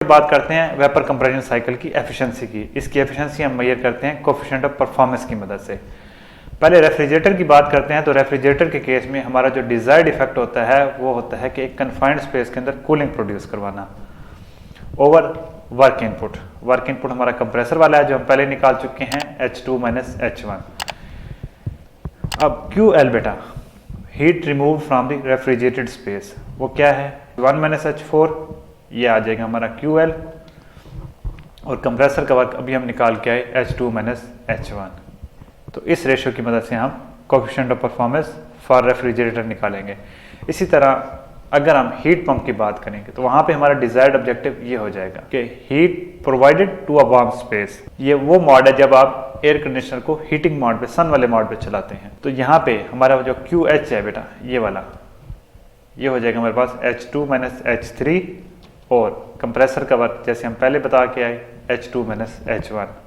बात करते हैं वेपर कंप्रेशन साइकिल की एफिशिएंसी की। इसकी एफिशिएंसी हम मेजर करते हैं कोएफिशिएंट ऑफ परफॉर्मेंस की मदद से। पहले रेफ्रिजरेटर की बात करते हैं तो रेफ्रिजरेटर के केस में हमारा जो डिजायर्ड इफेक्ट होता है वो होता है कि एक कन्फाइंड स्पेस के अंदर कूलिंग प्रोड्यूस करवाना over work input. Work input हमारा कंप्रेसर वाला है जो हम पहले निकाल चुके हैं H2 - H1। अब QL बेटा heat remove from the refrigerated space, वो क्या है 1 - H4, ये आ जाएगा हमारा QL। और कंप्रेसर का वर्क अभी हम निकाल के आए H2 - H1। तो इस रेशियो की मदद से हम coefficient of performance for refrigerator निकालेंगे। इसी तरह अगर हम हीट पंप की बात करेंगे तो वहां पे हमारा डिजायर्ड ऑब्जेक्टिव ये हो जाएगा कि heat provided to a warm space. ये वो मोड है जब आप एयर कंडीशनर को हीटिंग मोड पे, सन वाले मोड पे चलाते हैं। तो यहाँ पे हमारा जो QH है बेटा ये वाला, ये हो जाएगा हमारे पास H2 - H3 और कंप्रेसर का वर्क जैसे हम पहले बता के आए H2 - H1।